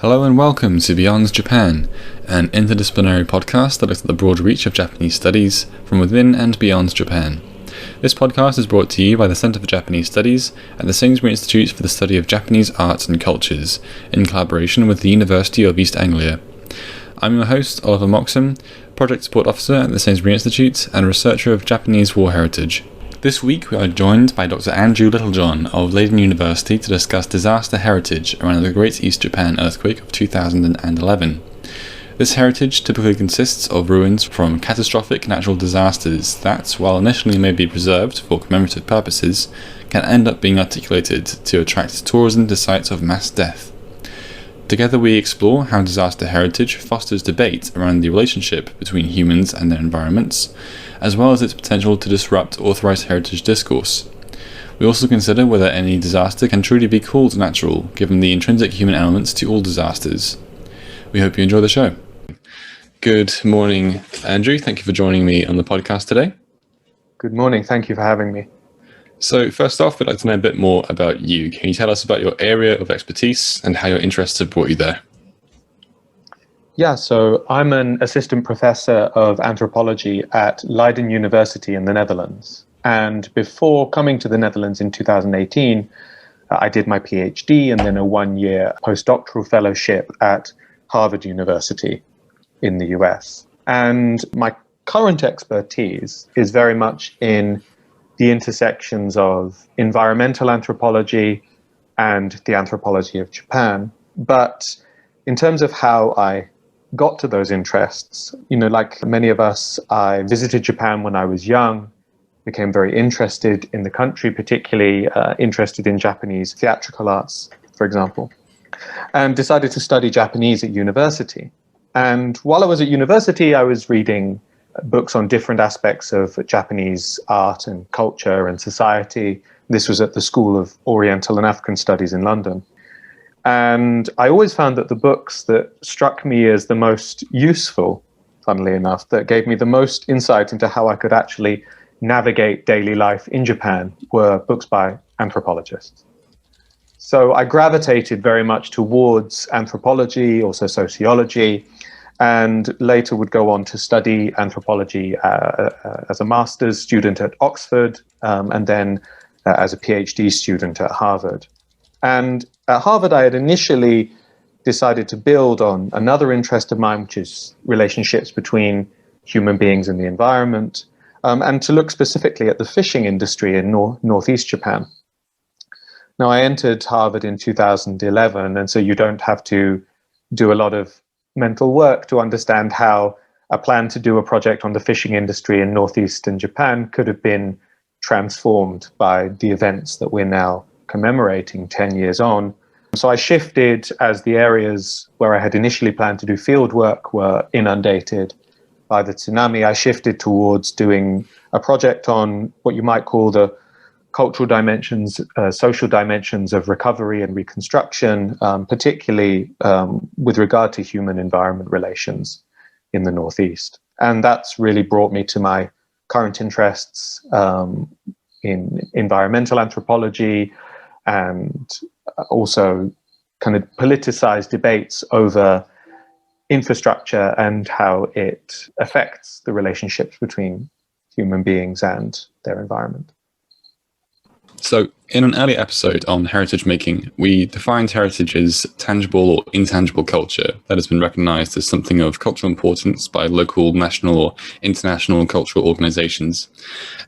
Hello and welcome to Beyond Japan, an interdisciplinary podcast that looks at the broad reach of Japanese studies from within and beyond Japan. This podcast is brought to you by the Centre for Japanese Studies at the Sainsbury Institute for the Study of Japanese Arts and Cultures, in collaboration with the University of East Anglia. I'm your host, Oliver Moxham, Project Support Officer at the Sainsbury Institute and researcher of Japanese War Heritage. This week we are joined by Dr. Andrew Littlejohn of Leiden University to discuss disaster heritage around the Great East Japan earthquake of 2011. This heritage typically consists of ruins from catastrophic natural disasters that, while initially may be preserved for commemorative purposes, can end up being articulated to attract tourism to sites of mass death. Together we explore how disaster heritage fosters debate around the relationship between humans and their environments, as well as its potential to disrupt authorized heritage discourse. We also consider whether any disaster can truly be called natural, given the intrinsic human elements to all disasters. We hope you enjoy the show. Good morning, Andrew. Thank you for joining me on the podcast today. Good morning. Thank you for having me. So first off, we'd like to know a bit more about you. Can you tell us about your area of expertise and how your interests have brought you there? Yeah, so I'm an assistant professor of anthropology at Leiden University in the Netherlands. And before coming to the Netherlands in 2018, I did my PhD and then a one-year postdoctoral fellowship at Harvard University in the US. And my current expertise is very much in the intersections of environmental anthropology and the anthropology of Japan. But in terms of how I got to those interests, like many of us, I visited Japan when I was young, became very interested in the country, particularly interested in Japanese theatrical arts, for example, and decided to study Japanese at university. And while I was at university, I was reading books on different aspects of Japanese art and culture and society. This was at the School of Oriental and African Studies in London. And I always found that the books that struck me as the most useful, funnily enough, that gave me the most insight into how I could actually navigate daily life in Japan were books by anthropologists. So I gravitated very much towards anthropology, also sociology, and later would go on to study anthropology as a master's student at Oxford, and then as a PhD student at Harvard. And at Harvard, I had initially decided to build on another interest of mine, which is relationships between human beings and the environment, and to look specifically at the fishing industry in northeast Japan. Now, I entered Harvard in 2011, and so you don't have to do a lot of mental work to understand how a plan to do a project on the fishing industry in northeastern Japan could have been transformed by the events that we're now commemorating 10 years on. So I shifted as the areas where I had initially planned to do field work were inundated by the tsunami. I shifted towards doing a project on what you might call the cultural dimensions, social dimensions of recovery and reconstruction, particularly with regard to human-environment relations in the Northeast. And that's really brought me to my current interests in environmental anthropology, and also kind of politicized debates over infrastructure and how it affects the relationships between human beings and their environment. So, in an earlier episode on heritage making, we defined heritage as tangible or intangible culture that has been recognized as something of cultural importance by local, national, or international cultural organizations.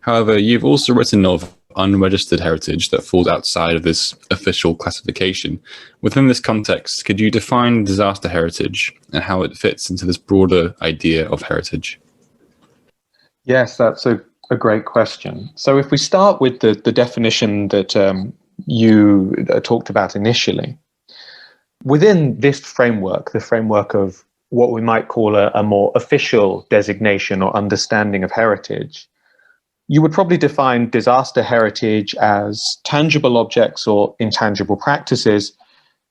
However, you've also written of unregistered heritage that falls outside of this official classification. Within this context, could you define disaster heritage and how it fits into this broader idea of heritage? Yes, that's a great question. So if we start with the definition that you talked about initially, within this framework, the framework of what we might call a more official designation or understanding of heritage, you would probably define disaster heritage as tangible objects or intangible practices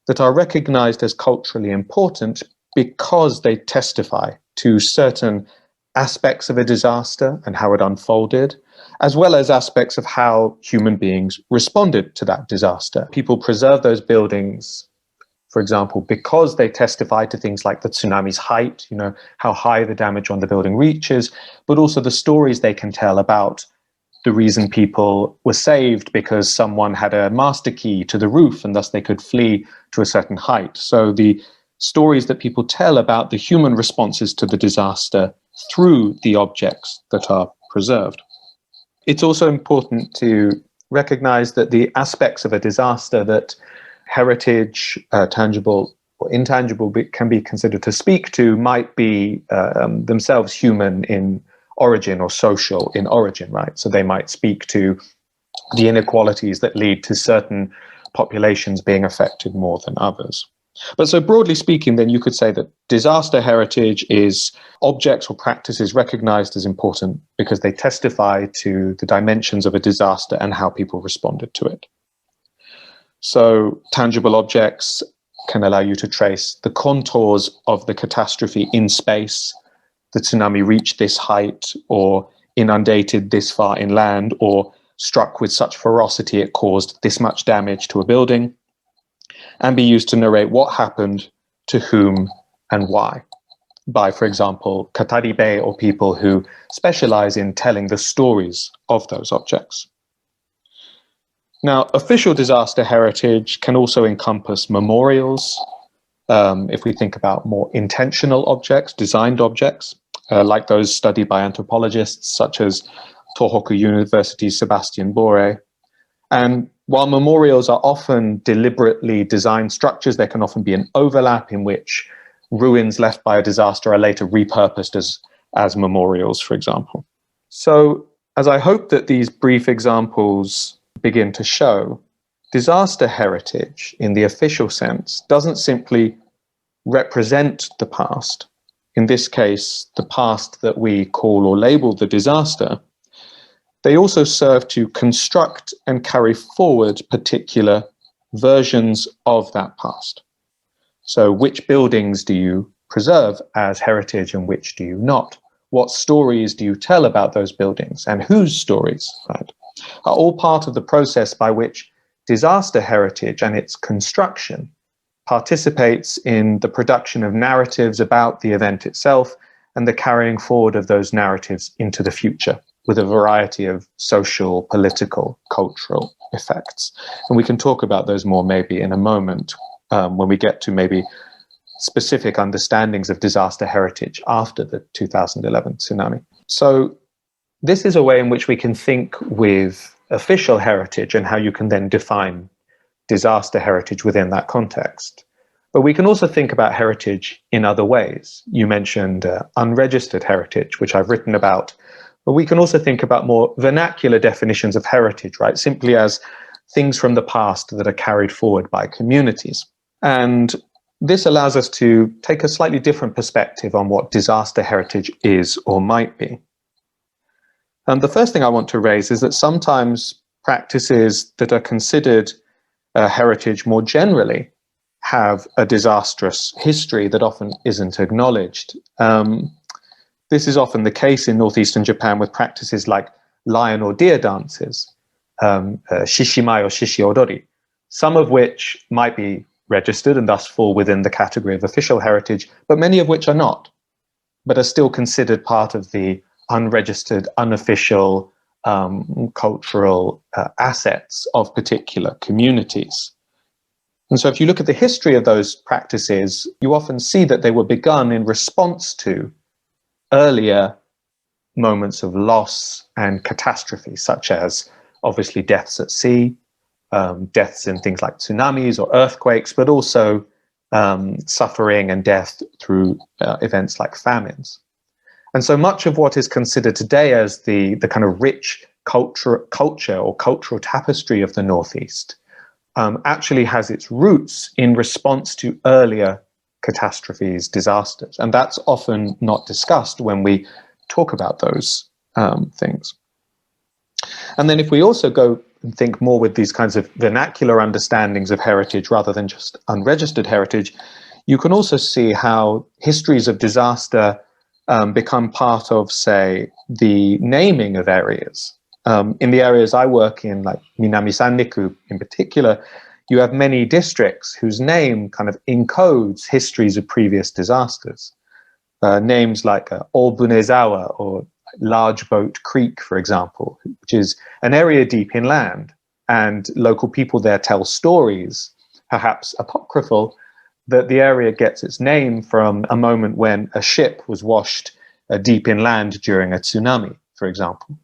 that are recognized as culturally important because they testify to certain aspects of a disaster and how it unfolded, as well as aspects of how human beings responded to that disaster. People preserve those buildings for example, because they testify to things like the tsunami's height, how high the damage on the building reaches, but also the stories they can tell about the reason people were saved because someone had a master key to the roof and thus they could flee to a certain height. So the stories that people tell about the human responses to the disaster through the objects that are preserved. It's also important to recognize that the aspects of a disaster that heritage, tangible or intangible, can be considered to speak to might be themselves human in origin or social in origin, right? So they might speak to the inequalities that lead to certain populations being affected more than others. But so broadly speaking, then you could say that disaster heritage is objects or practices recognized as important because they testify to the dimensions of a disaster and how people responded to it. So tangible objects can allow you to trace the contours of the catastrophe in space. The tsunami reached this height, or inundated this far inland, or struck with such ferocity it caused this much damage to a building, and be used to narrate what happened to whom and why by, for example, kataribe, or people who specialize in telling the stories of those objects. Now, official disaster heritage can also encompass memorials. If we think about more intentional objects, designed objects, like those studied by anthropologists such as Tohoku University's Sebastian Boré. And while memorials are often deliberately designed structures, there can often be an overlap in which ruins left by a disaster are later repurposed as memorials, for example. So, as I hope that these brief examples begin to show, disaster heritage in the official sense doesn't simply represent the past, in this case, the past that we call or label the disaster. They also serve to construct and carry forward particular versions of that past. So which buildings do you preserve as heritage and which do you not? What stories do you tell about those buildings, and whose stories, right, are all part of the process by which disaster heritage and its construction participates in the production of narratives about the event itself and the carrying forward of those narratives into the future with a variety of social, political, cultural effects. And we can talk about those more maybe in a moment when we get to maybe specific understandings of disaster heritage after the 2011 tsunami. So this is a way in which we can think with official heritage and how you can then define disaster heritage within that context. But we can also think about heritage in other ways. You mentioned unregistered heritage, which I've written about. But we can also think about more vernacular definitions of heritage, right? Simply as things from the past that are carried forward by communities. And this allows us to take a slightly different perspective on what disaster heritage is or might be. And the first thing I want to raise is that sometimes practices that are considered heritage more generally have a disastrous history that often isn't acknowledged. This is often the case in northeastern Japan with practices like lion or deer dances, shishimai or shishi-odori, some of which might be registered and thus fall within the category of official heritage, but many of which are not, but are still considered part of the unregistered, unofficial cultural assets of particular communities. And so if you look at the history of those practices, you often see that they were begun in response to earlier moments of loss and catastrophe, such as obviously deaths at sea, deaths in things like tsunamis or earthquakes, but also suffering and death through events like famines. And so much of what is considered today as the kind of rich culture or cultural tapestry of the Northeast actually has its roots in response to earlier catastrophes, disasters. And that's often not discussed when we talk about those things. And then if we also go and think more with these kinds of vernacular understandings of heritage rather than just unregistered heritage, you can also see how histories of disaster become part of, say, the naming of areas. In the areas I work in, like Minami Sanriku in particular, you have many districts whose name kind of encodes histories of previous disasters. Names like Obunezawa or Large Boat Creek, for example, which is an area deep inland, and local people there tell stories, perhaps apocryphal, that the area gets its name from a moment when a ship was washed deep inland during a tsunami, for example.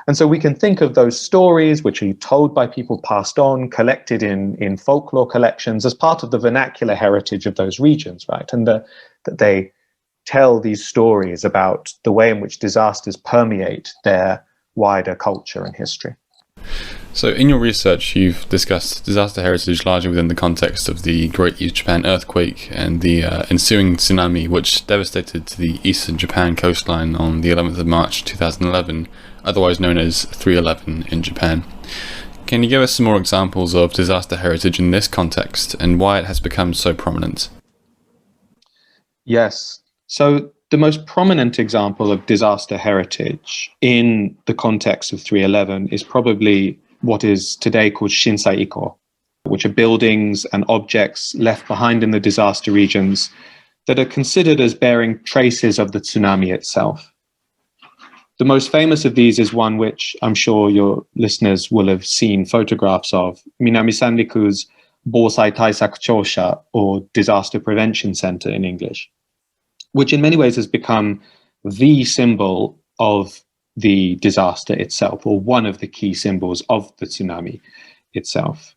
And so we can think of those stories, which are told by people, passed on, collected in folklore collections, as part of the vernacular heritage of those regions, right? And that they tell these stories about the way in which disasters permeate their wider culture and history. So in your research, you've discussed disaster heritage largely within the context of the Great East Japan earthquake and the ensuing tsunami, which devastated the eastern Japan coastline on the 11th of March 2011, otherwise known as 311 in Japan. Can you give us some more examples of disaster heritage in this context and why it has become so prominent? Yes. So the most prominent example of disaster heritage in the context of 311 is probably what is today called Shinsai-iko, which are buildings and objects left behind in the disaster regions that are considered as bearing traces of the tsunami itself. The most famous of these is one which I'm sure your listeners will have seen photographs of, Minami Sanriku's Bōsai Taisaku Chōsha, or Disaster Prevention Center in English, which in many ways has become the symbol of the disaster itself, or one of the key symbols of the tsunami itself.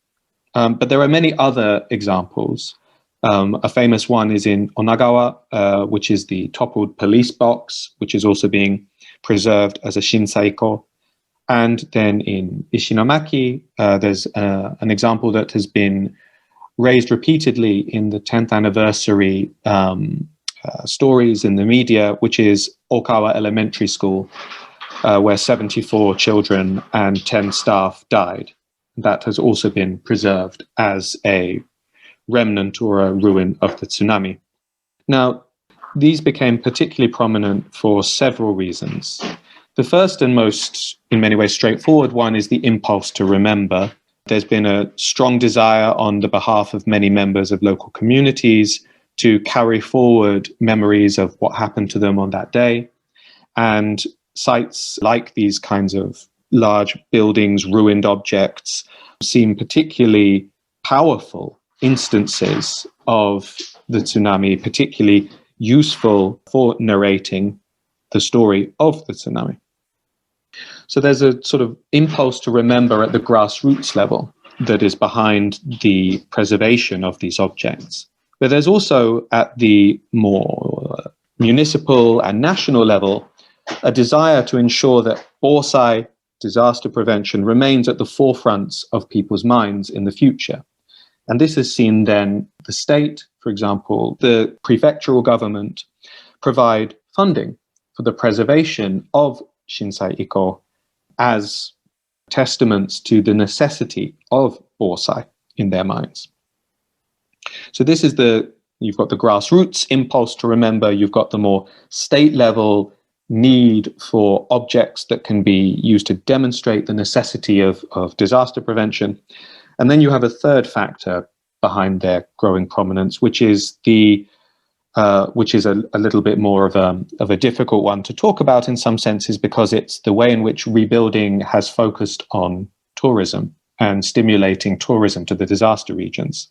But there are many other examples. A famous one is in Onagawa, which is the toppled police box, which is also being preserved as a Shinsai-iko. And then in Ishinomaki, there's an example that has been raised repeatedly in the 10th anniversary stories in the media, which is Okawa Elementary School, where 74 children and 10 staff died. That has also been preserved as a remnant or a ruin of the tsunami. Now, these became particularly prominent for several reasons. The first and most, in many ways, straightforward one is the impulse to remember. There's been a strong desire on the behalf of many members of local communities to carry forward memories of what happened to them on that day. And sites like these kinds of large buildings, ruined objects, seem particularly powerful instances of the tsunami, particularly useful for narrating the story of the tsunami. So there's a sort of impulse to remember at the grassroots level that is behind the preservation of these objects. But there's also at the more municipal and national level a desire to ensure that Bōsai, disaster prevention, remains at the forefront of people's minds in the future. And this has seen then the state, for example, the prefectural government, provide funding for the preservation of Shinsai-iko as testaments to the necessity of Bōsai in their minds. So this is you've got the grassroots impulse to remember, you've got the more state level need for objects that can be used to demonstrate the necessity of disaster prevention. And then you have a third factor behind their growing prominence, which is a little bit more of a difficult one to talk about in some senses, because it's the way in which rebuilding has focused on tourism and stimulating tourism to the disaster regions.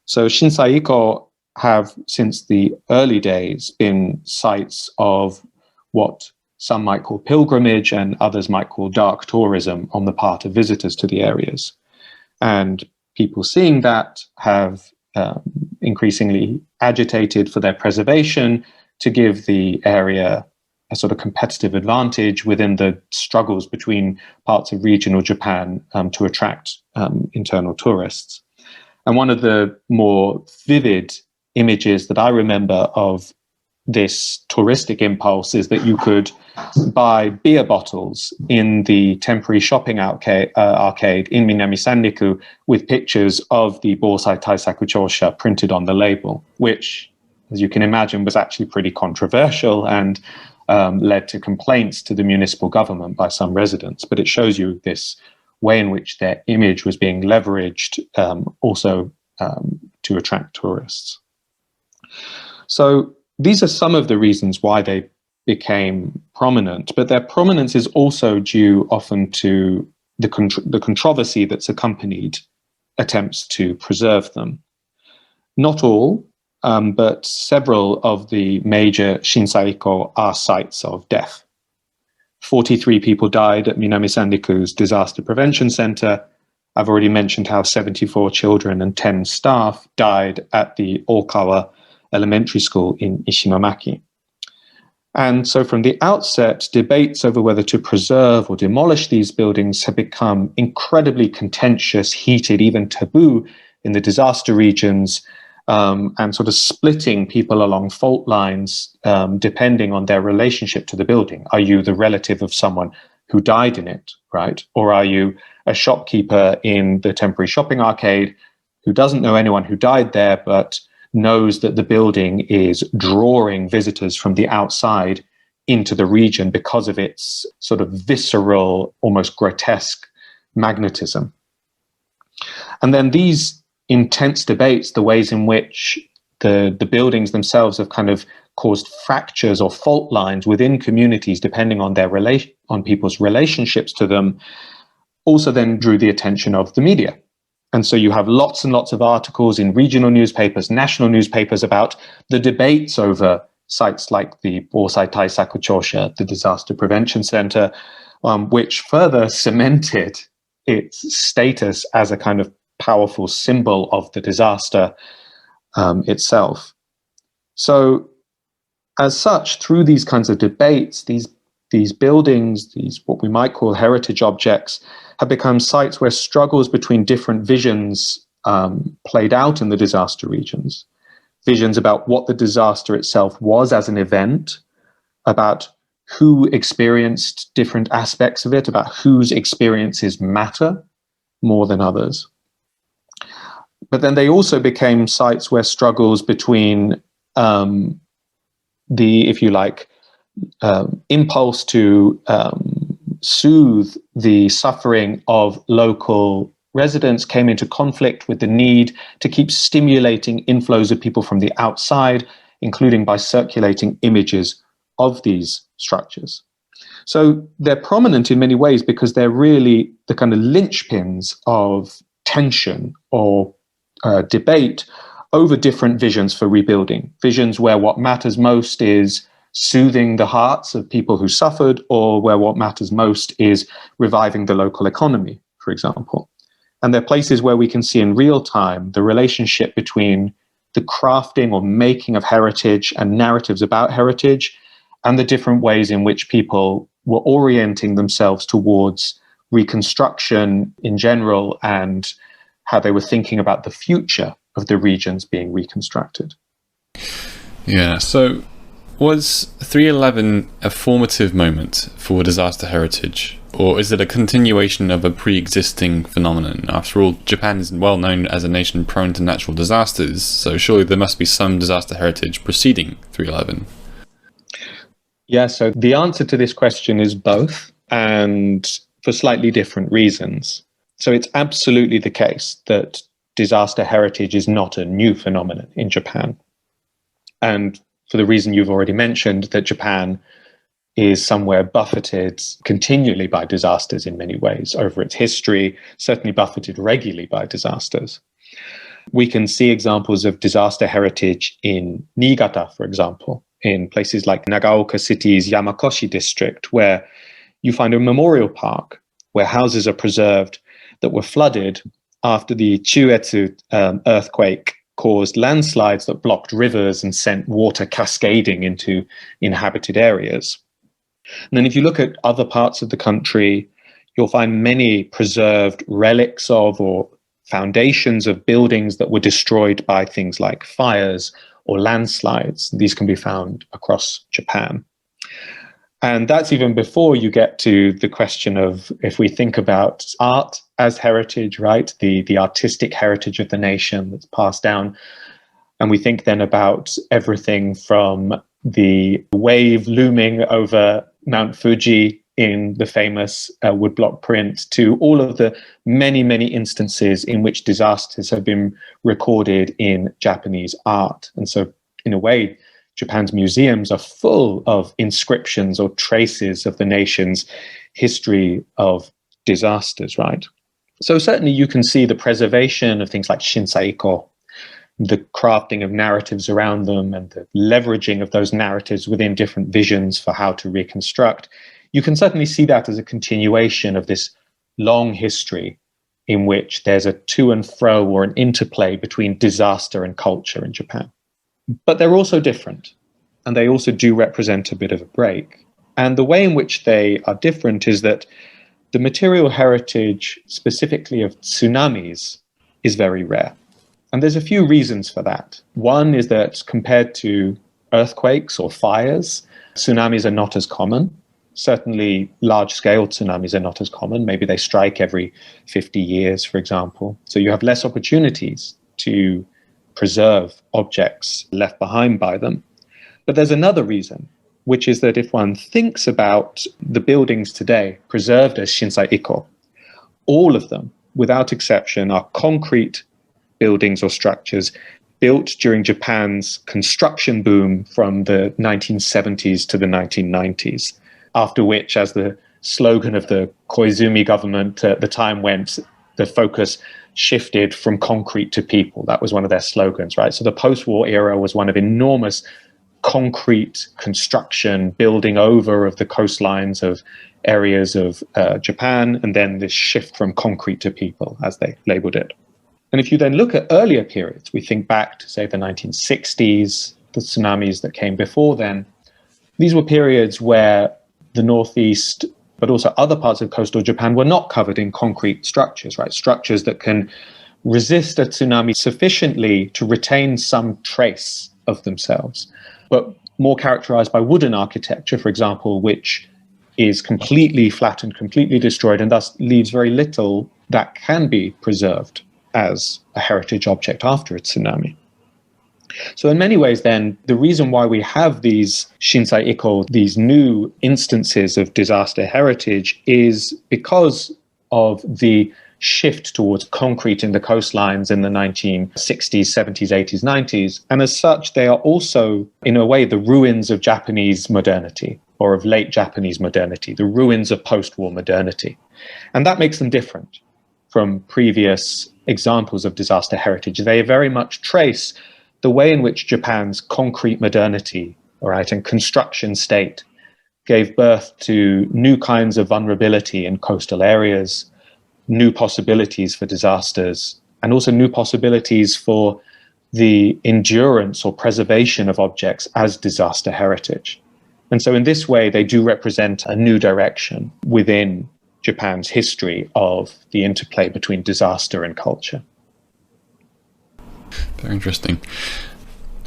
So Shinsai-iko have, since the early days, been sites of what some might call pilgrimage and others might call dark tourism on the part of visitors to the areas. And people seeing that have increasingly agitated for their preservation, to give the area a sort of competitive advantage within the struggles between parts of regional Japan to attract internal tourists. And one of the more vivid images that I remember of this touristic impulse is that you could buy beer bottles in the temporary shopping arcade in Minami Sanriku with pictures of the Bōsai Taisaku Chōsha printed on the label, which, as you can imagine, was actually pretty controversial and led to complaints to the municipal government by some residents. But it shows you this way in which their image was being leveraged also to attract tourists. So these are some of the reasons why they became prominent, but their prominence is also due often to the controversy that's accompanied attempts to preserve them. Not all, but several of the major Shinsaiko are sites of death. 43 people died at Minami Sandiku's Disaster Prevention Center. I've already mentioned how 74 children and 10 staff died at the Okawa Elementary School in Ishimamaki. And so from the outset, debates over whether to preserve or demolish these buildings have become incredibly contentious, heated, even taboo in the disaster regions, and sort of splitting people along fault lines depending on their relationship to the building. Are you the relative of someone who died in it, right? Or are you a shopkeeper in the temporary shopping arcade who doesn't know anyone who died there, but knows that the building is drawing visitors from the outside into the region because of its sort of visceral, almost grotesque magnetism? And then these intense debates, the ways in which the buildings themselves have kind of caused fractures or fault lines within communities depending on their on people's relationships to them, also then drew the attention of the media. And so you have lots and lots of articles in regional newspapers, national newspapers about the debates over sites like the Bosai Taisaku Chosha, the Disaster Prevention Center, which further cemented its status as a kind of powerful symbol of the disaster itself. So as such, through these kinds of debates, these buildings, these what we might call heritage objects, have become sites where struggles between different visions played out in the disaster regions. Visions about what the disaster itself was as an event, about who experienced different aspects of it, about whose experiences matter more than others. But then they also became sites where struggles between the, if you like, impulse to soothe the suffering of local residents came into conflict with the need to keep stimulating inflows of people from the outside, including by circulating images of these structures. So they're prominent in many ways because they're really the kind of linchpins of tension or debate over different visions for rebuilding. Visions where what matters most is soothing the hearts of people who suffered, or where what matters most is reviving the local economy, for example. And they're places where we can see in real time the relationship between the crafting or making of heritage and narratives about heritage, and the different ways in which people were orienting themselves towards reconstruction in general and how they were thinking about the future of the regions being reconstructed. Yeah, so was 3/11 a formative moment for disaster heritage, or is it a continuation of a pre-existing phenomenon? After all, Japan is well known as a nation prone to natural disasters, so surely there must be some disaster heritage preceding 3/11. Yeah, so the answer to this question is both, and for slightly different reasons. So it's absolutely the case that disaster heritage is not a new phenomenon in Japan. And for the reason you've already mentioned, that Japan is somewhere buffeted continually by disasters in many ways over its history, certainly buffeted regularly by disasters. We can see examples of disaster heritage in Niigata, for example, in places like Nagaoka City's Yamakoshi district, where you find a memorial park where houses are preserved that were flooded after the Chuetsu earthquake caused landslides that blocked rivers and sent water cascading into inhabited areas. And then if you look at other parts of the country, you'll find many preserved relics of or foundations of buildings that were destroyed by things like fires or landslides. These can be found across Japan. And that's even before you get to the question of, if we think about art as heritage, right, the artistic heritage of the nation that's passed down, and we think then about everything from the wave looming over Mount Fuji in the famous woodblock print to all of the many, many instances in which disasters have been recorded in Japanese art. And so, in a way, Japan's museums are full of inscriptions or traces of the nation's history of disasters, right? So certainly you can see the preservation of things like shinsaiko, the crafting of narratives around them and the leveraging of those narratives within different visions for how to reconstruct. You can certainly see that as a continuation of this long history in which there's a to and fro or an interplay between disaster and culture in Japan. But they're also different, and they also do represent a bit of a break. And the way in which they are different is that the material heritage, specifically of tsunamis, is very rare. And there's a few reasons for that. One is that compared to earthquakes or fires, tsunamis are not as common. Certainly large-scale tsunamis are not as common. Maybe they strike every 50 years, for example. So you have less opportunities to preserve objects left behind by them. But there's another reason, which is that if one thinks about the buildings today preserved as Shinsai-iko, all of them, without exception, are concrete buildings or structures built during Japan's construction boom from the 1970s to the 1990s, after which, as the slogan of the Koizumi government at the time went, the focus shifted from concrete to people. That was one of their slogans, right? So the post-war era was one of enormous concrete construction, building over of the coastlines of areas of Japan, and then this shift from concrete to people, as they labeled it. And if you then look at earlier periods, we think back to, say, the 1960s, the tsunamis that came before then, these were periods where the Northeast, but also other parts of coastal Japan, were not covered in concrete structures, right? Structures that can resist a tsunami sufficiently to retain some trace of themselves, but more characterized by wooden architecture, for example, which is completely flattened, completely destroyed, and thus leaves very little that can be preserved as a heritage object after a tsunami. So in many ways then, the reason why we have these Shinsai-iko, these new instances of disaster heritage, is because of the shift towards concrete in the coastlines in the 1960s, 70s, 80s, 90s. And as such, they are also, in a way, the ruins of Japanese modernity, or of late Japanese modernity, the ruins of post-war modernity. And that makes them different from previous examples of disaster heritage. They very much trace the way in which Japan's concrete modernity, all right, and construction state gave birth to new kinds of vulnerability in coastal areas, new possibilities for disasters, and also new possibilities for the endurance or preservation of objects as disaster heritage. And so in this way, they do represent a new direction within Japan's history of the interplay between disaster and culture. Very interesting.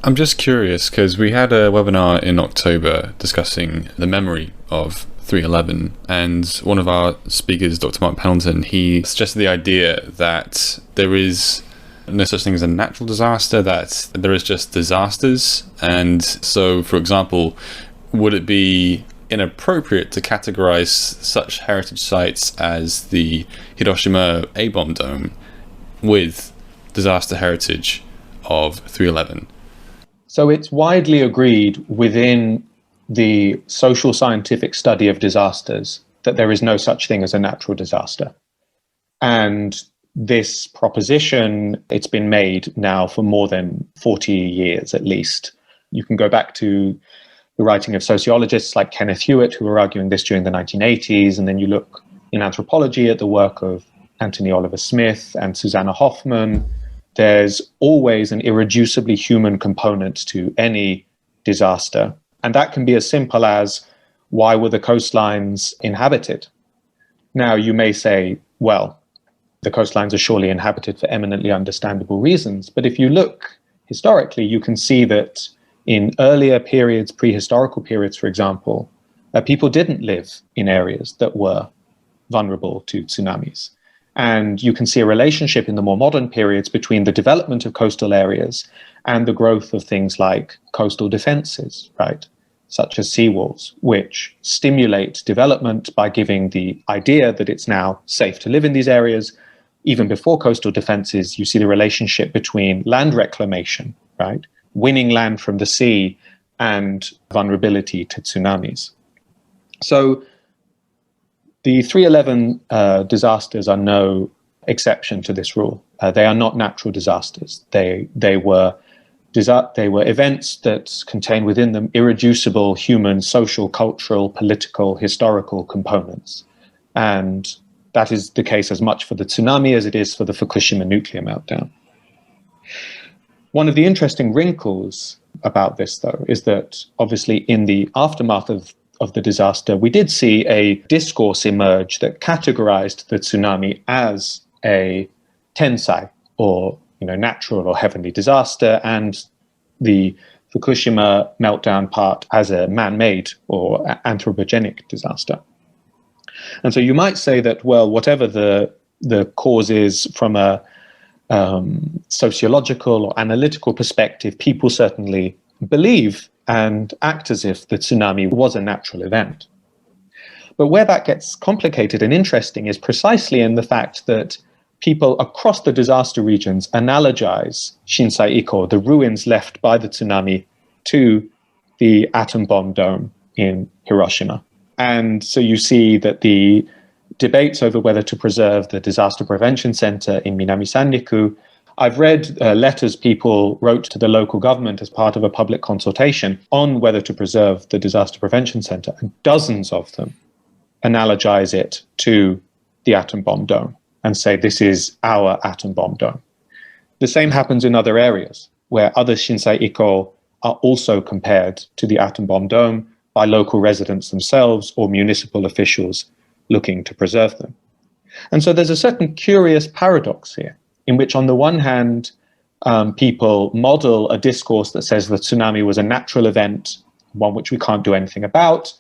I'm just curious, because we had a webinar in October discussing the memory of 3/11, and one of our speakers, Dr. Mark Pendleton, he suggested the idea that there is no such thing as a natural disaster, that there is just disasters. And so, for example, would it be inappropriate to categorize such heritage sites as the Hiroshima A-bomb dome with disaster heritage of 3/11? So it's widely agreed within the social scientific study of disasters that there is no such thing as a natural disaster. And this proposition, it's been made now for more than 40 years at least. You can go back to the writing of sociologists like Kenneth Hewitt, who were arguing this during the 1980s, and then you look in anthropology at the work of Anthony Oliver Smith and Susanna Hoffman. There's always an irreducibly human component to any disaster. And that can be as simple as, why were the coastlines inhabited? Now, you may say, well, the coastlines are surely inhabited for eminently understandable reasons. But if you look historically, you can see that in earlier periods, prehistorical periods, for example, people didn't live in areas that were vulnerable to tsunamis. And you can see a relationship in the more modern periods between the development of coastal areas and the growth of things like coastal defenses, right? such as seawalls, which stimulate development by giving the idea that it's now safe to live in these areas. Even before coastal defenses, you see the relationship between land reclamation, right, winning land from the sea, and vulnerability to tsunamis. So the 311 disasters are no exception to this rule. They are not natural disasters. They were events that contain within them irreducible human, social, cultural, political, historical components. And that is the case as much for the tsunami as it is for the Fukushima nuclear meltdown. One of the interesting wrinkles about this, though, is that obviously in the aftermath of the disaster, we did see a discourse emerge that categorized the tsunami as a tensai, or natural or heavenly disaster, and the Fukushima meltdown part as a man-made or anthropogenic disaster. And so you might say that, well, whatever the cause is from a sociological or analytical perspective, people certainly believe and act as if the tsunami was a natural event. But where that gets complicated and interesting is precisely in the fact that people across the disaster regions analogize Shinsai Iko, the ruins left by the tsunami, to the atom bomb dome in Hiroshima. And so you see that the debates over whether to preserve the Disaster Prevention Center in Minami Sanriku, I've read letters people wrote to the local government as part of a public consultation on whether to preserve the Disaster Prevention Center, and dozens of them analogize it to the atom bomb dome and say this is our atom bomb dome. The same happens in other areas where other Shinsai Iko are also compared to the atom bomb dome by local residents themselves or municipal officials looking to preserve them. And so there's a certain curious paradox here, in which on the one hand, people model a discourse that says the tsunami was a natural event, one which we can't do anything about,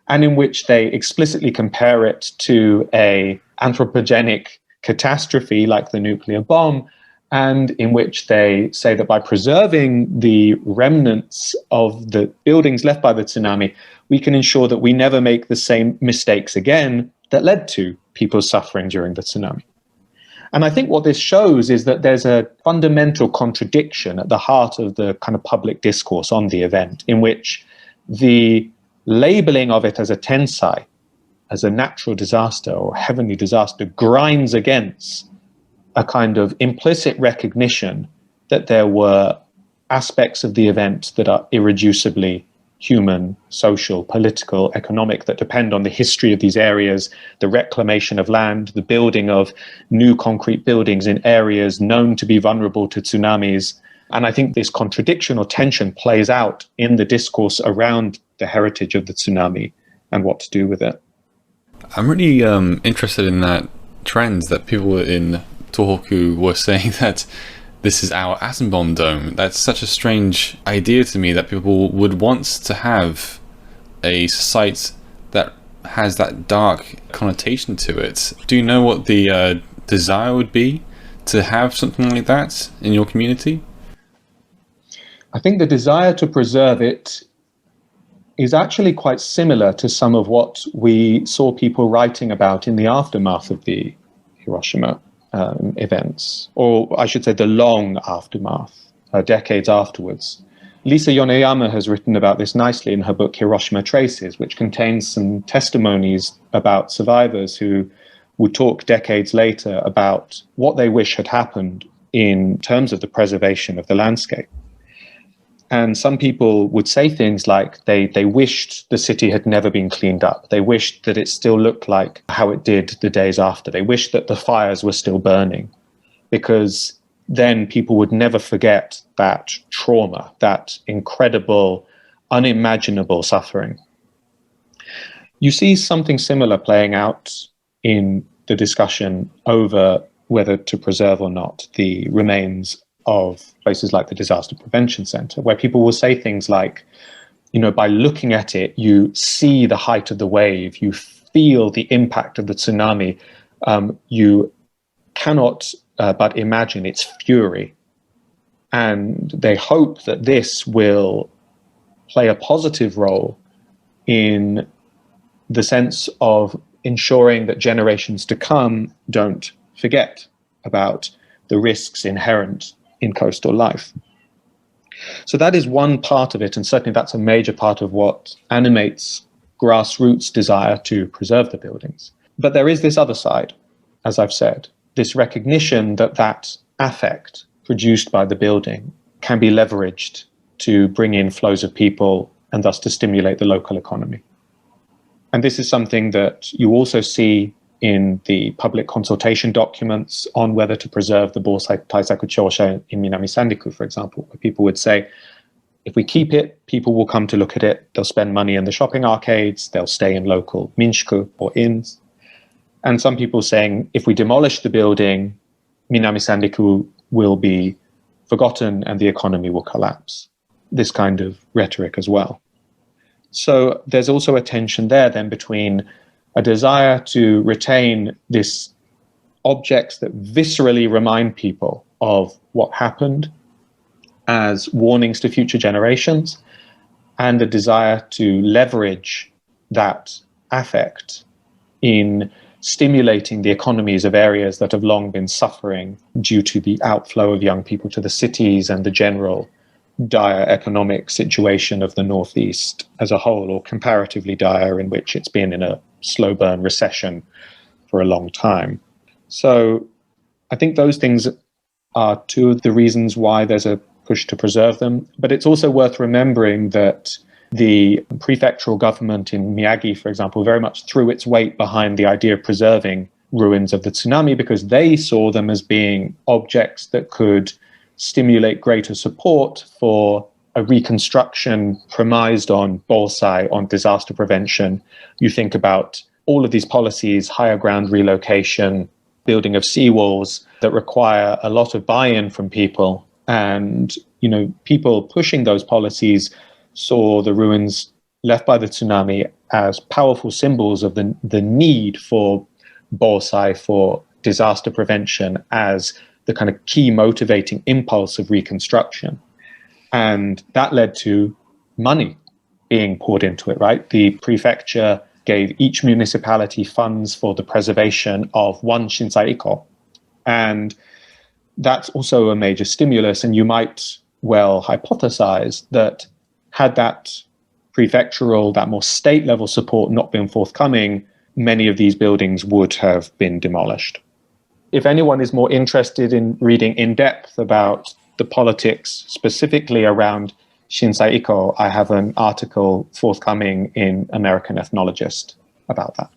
and in which they explicitly compare it to an anthropogenic catastrophe like the nuclear bomb, and in which they say that by preserving the remnants of the buildings left by the tsunami, we can ensure that we never make the same mistakes again that led to people's suffering during the tsunami. And I think what this shows is that there's a fundamental contradiction at the heart of the kind of public discourse on the event, in which the labeling of it as a tensai, as a natural disaster or heavenly disaster, grinds against a kind of implicit recognition that there were aspects of the event that are irreducibly human, social, political, economic, that depend on the history of these areas, the reclamation of land, the building of new concrete buildings in areas known to be vulnerable to tsunamis. And I think this contradiction or tension plays out in the discourse around the heritage of the tsunami and what to do with it. I'm really interested in that trend that people in Tohoku were saying that this is our atom bomb dome. That's such a strange idea to me, that people would want to have a site that has that dark connotation to it. Do you know what the desire would be to have something like that in your community? I think the desire to preserve it is actually quite similar to some of what we saw people writing about in the aftermath of the Hiroshima events, or I should say the long aftermath, decades afterwards. Lisa Yoneyama has written about this nicely in her book Hiroshima Traces, which contains some testimonies about survivors who would talk decades later about what they wish had happened in terms of the preservation of the landscape. And some people would say things like they wished the city had never been cleaned up. They wished that it still looked like how it did the days after. They wished that the fires were still burning, because then people would never forget that trauma, that incredible, unimaginable suffering. You see something similar playing out in the discussion over whether to preserve or not the remains of places like the Disaster Prevention Center, where people will say things like, by looking at it, you see the height of the wave, you feel the impact of the tsunami, you cannot but imagine its fury. And they hope that this will play a positive role in the sense of ensuring that generations to come don't forget about the risks inherent in coastal life. So that is one part of it, and certainly that's a major part of what animates grassroots desire to preserve the buildings. But there is this other side, as I've said, this recognition that that affect produced by the building can be leveraged to bring in flows of people and thus to stimulate the local economy. And this is something that you also see in the public consultation documents on whether to preserve the Bosai Taisaku Chosha in Minami Sandiku, for example, where people would say, if we keep it, people will come to look at it, they'll spend money in the shopping arcades, they'll stay in local minshuku or inns. And some people saying, if we demolish the building, Minami Sandiku will be forgotten and the economy will collapse. This kind of rhetoric as well. So there's also a tension there then between a desire to retain these objects that viscerally remind people of what happened as warnings to future generations, and a desire to leverage that affect in stimulating the economies of areas that have long been suffering due to the outflow of young people to the cities and the general dire economic situation of the Northeast as a whole, or comparatively dire, in which it's been in a slow burn recession for a long time. So I think those things are two of the reasons why there's a push to preserve them. But it's also worth remembering that the prefectural government in Miyagi, for example, very much threw its weight behind the idea of preserving ruins of the tsunami because they saw them as being objects that could stimulate greater support for a reconstruction premised on bonsai, on disaster prevention. You think about all of these policies, higher ground relocation, building of seawalls that require a lot of buy-in from people. And, people pushing those policies saw the ruins left by the tsunami as powerful symbols of the need for bonsai, for disaster prevention, as the kind of key motivating impulse of reconstruction. And that led to money being poured into it, right? The prefecture gave each municipality funds for the preservation of one Shinsai-iko. And that's also a major stimulus. And you might well hypothesize that had that prefectural, that more state level support not been forthcoming, many of these buildings would have been demolished. If anyone is more interested in reading in depth about the politics specifically around Shinsai-iko, I have an article forthcoming in American Ethnologist about that.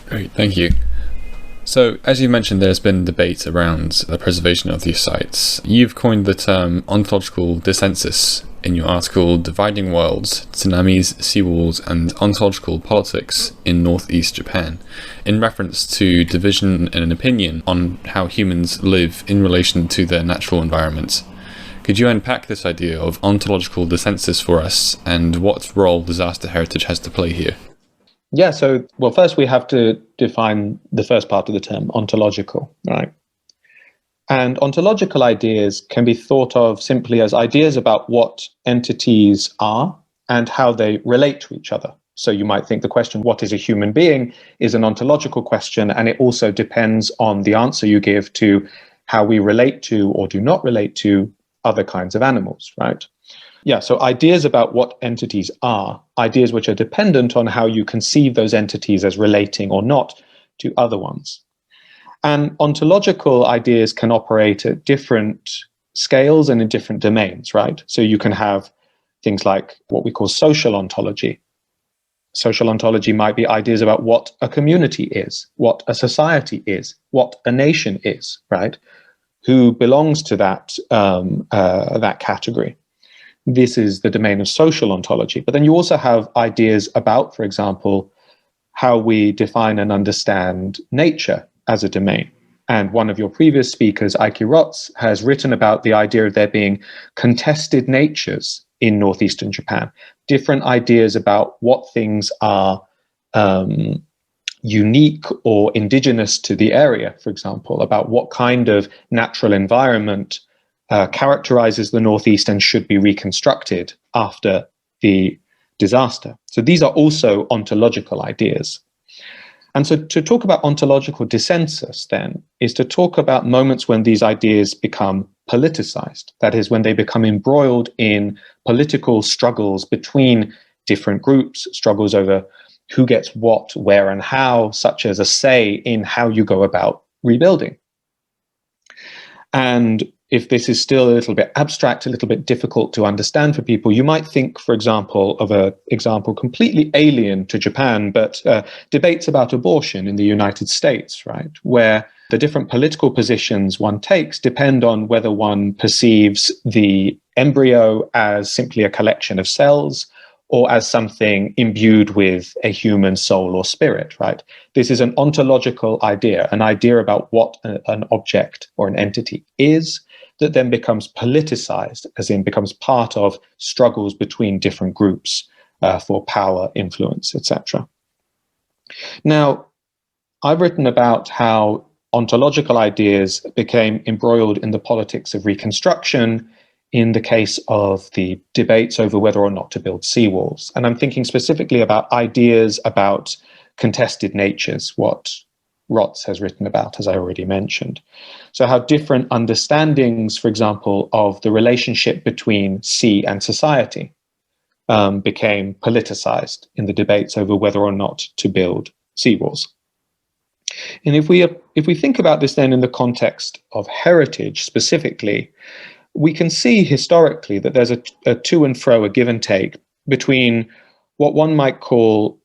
Great, thank you. So, as you mentioned, there's been debate around the preservation of these sites. You've coined the term ontological dissenses in your article, Dividing Worlds, Tsunamis, Seawalls, and Ontological Politics in Northeast Japan, in reference to division and an opinion on how humans live in relation to their natural environment. Could you unpack this idea of ontological dissenses for us, and what role disaster heritage has to play here? Yeah, first we have to define the first part of the term, ontological, right? And ontological ideas can be thought of simply as ideas about what entities are and how they relate to each other. So you might think the question, what is a human being, is an ontological question, and it also depends on the answer you give to how we relate to or do not relate to other kinds of animals, right? Yeah, so ideas about what entities are, ideas which are dependent on how you conceive those entities as relating or not to other ones. And ontological ideas can operate at different scales and in different domains, right? So you can have things like what we call social ontology. Social ontology might be ideas about what a community is, what a society is, what a nation is, right? Who belongs to that category. This is the domain of social ontology. But then you also have ideas about, for example, how we define and understand nature as a domain. And one of your previous speakers, Aiki Rotz, has written about the idea of there being contested natures in northeastern Japan, different ideas about what things are unique or indigenous to the area, for example, about what kind of natural environment characterizes the Northeast and should be reconstructed after the disaster. So these are also ontological ideas. And so to talk about ontological dissenses then is to talk about moments when these ideas become politicized. That is, when they become embroiled in political struggles between different groups, struggles over who gets what, where, and how, such as a say in how you go about rebuilding. And if this is still a little bit abstract, a little bit difficult to understand for people, you might think, for example, of an example completely alien to Japan, but debates about abortion in the United States, right? Where the different political positions one takes depend on whether one perceives the embryo as simply a collection of cells or as something imbued with a human soul or spirit, right? This is an ontological idea, an idea about what an object or an entity is, that then becomes politicized, as in becomes part of struggles between different groups for power, influence, etc. Now, I've written about how ontological ideas became embroiled in the politics of reconstruction in the case of the debates over whether or not to build seawalls. And I'm thinking specifically about ideas about contested natures, what Rotz has written about, as I already mentioned. So how different understandings, for example, of the relationship between sea and society became politicized in the debates over whether or not to build seawalls. And if we think about this then in the context of heritage specifically, we can see historically that there's a to and fro, a give and take between what one might call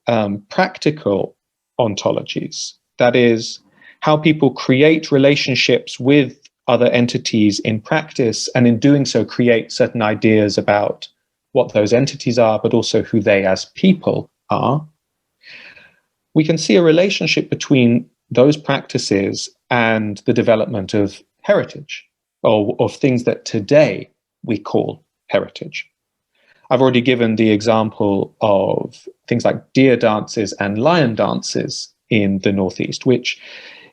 practical ontologies. That is, how people create relationships with other entities in practice, and in doing so create certain ideas about what those entities are, but also who they as people are. We can see a relationship between those practices and the development of heritage, or of things that today we call heritage. I've already given the example of things like deer dances and lion dances in the Northeast, which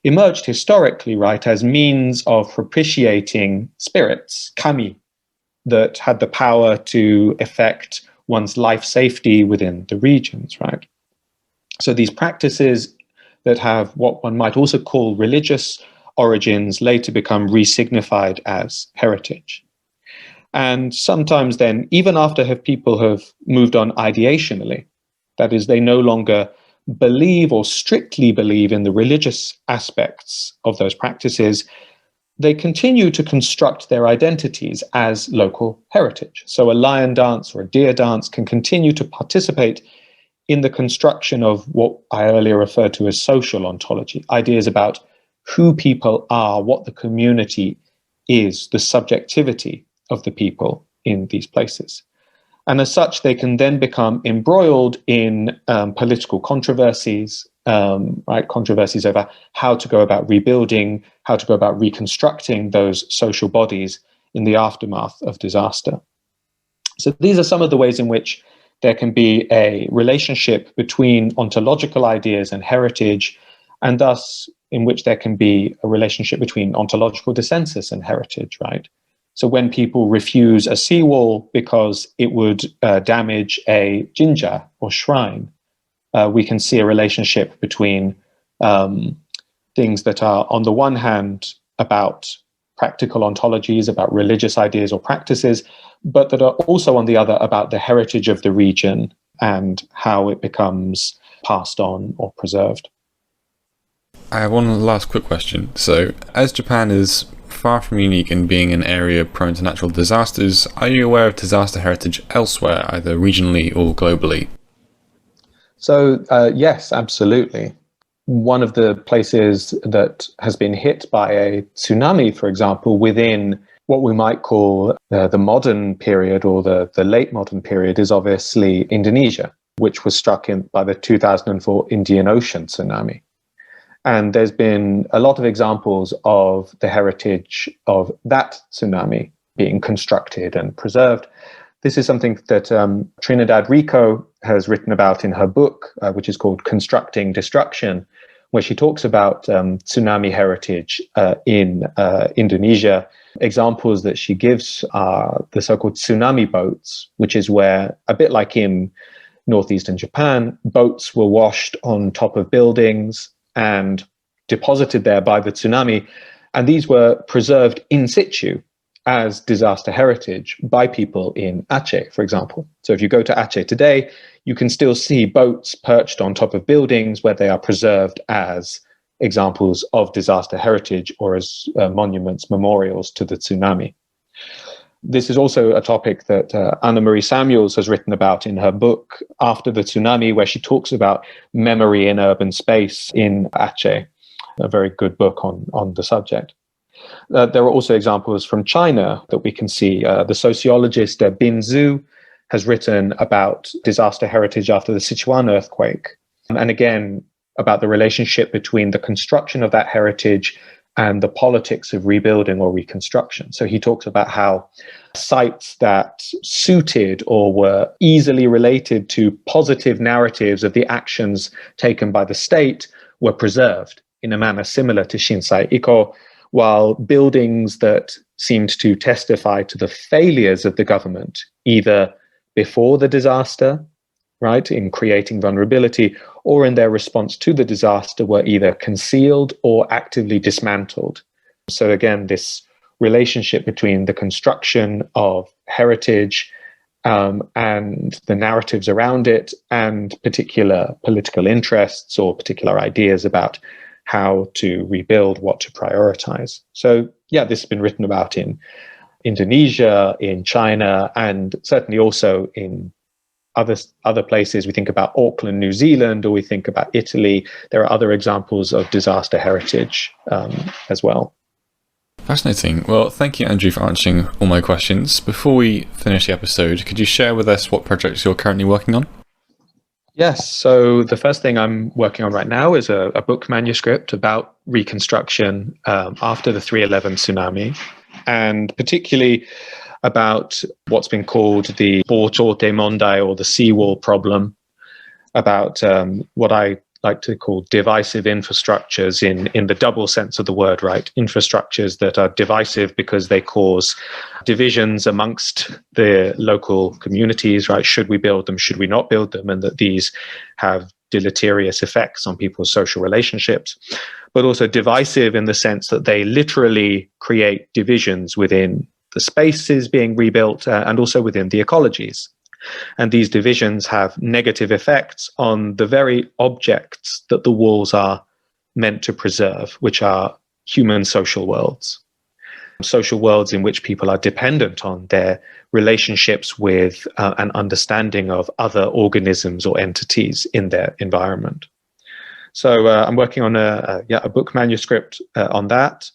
emerged historically, right, as means of propitiating spirits, kami, that had the power to affect one's life safety within the regions, right? So these practices that have what one might also call religious origins later become resignified as heritage. And sometimes then, even after people have moved on ideationally, that is, they no longer believe or strictly believe in the religious aspects of those practices, they continue to construct their identities as local heritage. So a lion dance or a deer dance can continue to participate in the construction of what I earlier referred to as social ontology, ideas about who people are, what the community is, the subjectivity of the people in these places. And as such, they can then become embroiled in political controversies, right? Controversies over how to go about rebuilding, how to go about reconstructing those social bodies in the aftermath of disaster. So these are some of the ways in which there can be a relationship between ontological ideas and heritage, and thus in which there can be a relationship between ontological dissensus and heritage, right? So when people refuse a seawall because it would damage a jinja or shrine, we can see a relationship between things that are, on the one hand, about practical ontologies, about religious ideas or practices, but that are also, on the other, about the heritage of the region and how it becomes passed on or preserved. I have one last quick question. So, as Japan is far from unique in being an area prone to natural disasters, are you aware of disaster heritage elsewhere, either regionally or globally? So, yes, absolutely. One of the places that has been hit by a tsunami, for example, within what we might call the modern period or the late modern period is obviously Indonesia, which was struck by the 2004 Indian Ocean tsunami. And there's been a lot of examples of the heritage of that tsunami being constructed and preserved. This is something that Trinidad Rico has written about in her book, which is called Constructing Destruction, where she talks about tsunami heritage in Indonesia. Examples that she gives are the so-called tsunami boats, which is where, a bit like in northeastern Japan, boats were washed on top of buildings and deposited there by the tsunami. And these were preserved in situ as disaster heritage by people in Aceh, for example. So if you go to Aceh today, you can still see boats perched on top of buildings where they are preserved as examples of disaster heritage or as monuments, memorials to the tsunami. This is also a topic that Anna Marie Samuels has written about in her book, After the Tsunami, where she talks about memory in urban space in Aceh, a very good book on the subject. There are also examples from China that we can see. The sociologist Bin Zhu has written about disaster heritage after the Sichuan earthquake, and again, about the relationship between the construction of that heritage and the politics of rebuilding or reconstruction. So he talks about how sites that suited or were easily related to positive narratives of the actions taken by the state were preserved in a manner similar to Shinsai Iko, while buildings that seemed to testify to the failures of the government, either before the disaster, right, in creating vulnerability, or in their response to the disaster, were either concealed or actively dismantled. So again, this relationship between the construction of heritage and the narratives around it, and particular political interests or particular ideas about how to rebuild, what to prioritize. So yeah, this has been written about in Indonesia, in China, and certainly also in other places. We think about Auckland, New Zealand, or we think about Italy. There are other examples of disaster heritage as well. Fascinating. Well, thank you, Andrew, for answering all my questions. Before we finish the episode, could you share with us what projects you're currently working on? Yes. So the first thing I'm working on right now is a book manuscript about reconstruction after the 3/11 tsunami, and particularly about what's been called the Bochote Mondai, or the seawall problem, about what I like to call divisive infrastructures in the double sense of the word, right? Infrastructures that are divisive because they cause divisions amongst the local communities, right? Should we build them? Should we not build them? And that these have deleterious effects on people's social relationships, but also divisive in the sense that they literally create divisions within the spaces being rebuilt and also within the ecologies. And these divisions have negative effects on the very objects that the walls are meant to preserve, which are human social worlds in which people are dependent on their relationships with an understanding of other organisms or entities in their environment. So I'm working on a book manuscript on that.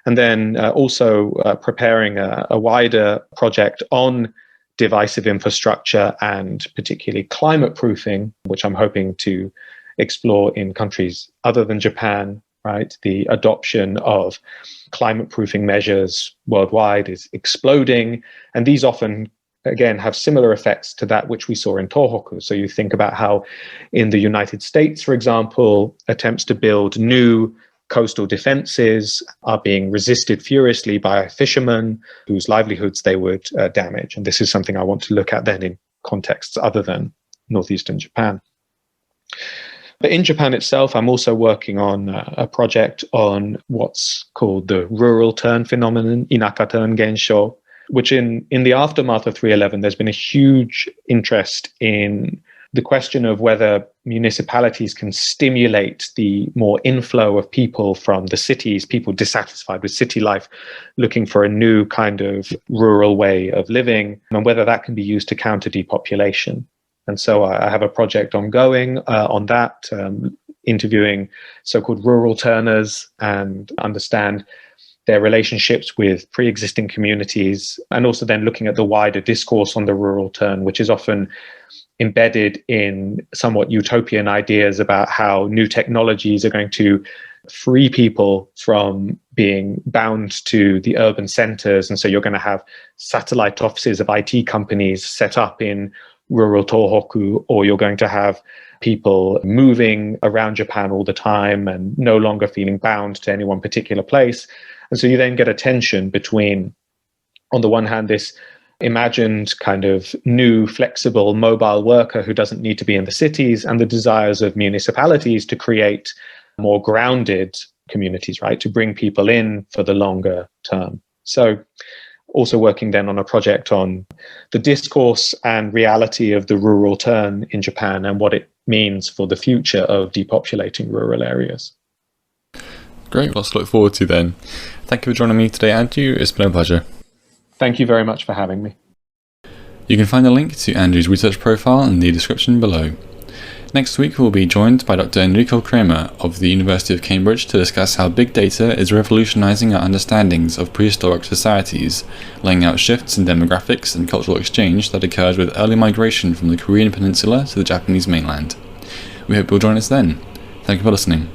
And then also preparing a wider project on divisive infrastructure and particularly climate proofing, which I'm hoping to explore in countries other than Japan, right? The adoption of climate proofing measures worldwide is exploding. And these often, again, have similar effects to that which we saw in Tohoku. So you think about how in the United States, for example, attempts to build new coastal defenses are being resisted furiously by fishermen whose livelihoods they would damage. And this is something I want to look at then in contexts other than northeastern Japan. But in Japan itself, I'm also working on a project on what's called the rural turn phenomenon, Inaka turn gensho, which in the aftermath of 3/11, there's been a huge interest in the question of whether municipalities can stimulate the more inflow of people from the cities, people dissatisfied with city life, looking for a new kind of rural way of living, and whether that can be used to counter depopulation. And so I have a project ongoing on that, interviewing so-called rural turners and understand their relationships with pre-existing communities, and also then looking at the wider discourse on the rural turn, which is often embedded in somewhat utopian ideas about how new technologies are going to free people from being bound to the urban centers. And so you're going to have satellite offices of IT companies set up in rural Tohoku, or you're going to have people moving around Japan all the time and no longer feeling bound to any one particular place. And so you then get a tension between, on the one hand, this imagined kind of new, flexible, mobile worker who doesn't need to be in the cities, and the desires of municipalities to create more grounded communities, right, to bring people in for the longer term. So also working then on a project on the discourse and reality of the rural turn in Japan and what it means for the future of depopulating rural areas. Great, lots to look forward to then. Thank you for joining me today, Andrew. It's been a pleasure. Thank you very much for having me. You can find a link to Andrew's research profile in the description below. Next week we'll be joined by Dr. Enrico Kramer of the University of Cambridge to discuss how big data is revolutionising our understandings of prehistoric societies, laying out shifts in demographics and cultural exchange that occurred with early migration from the Korean peninsula to the Japanese mainland. We hope you'll join us then. Thank you for listening.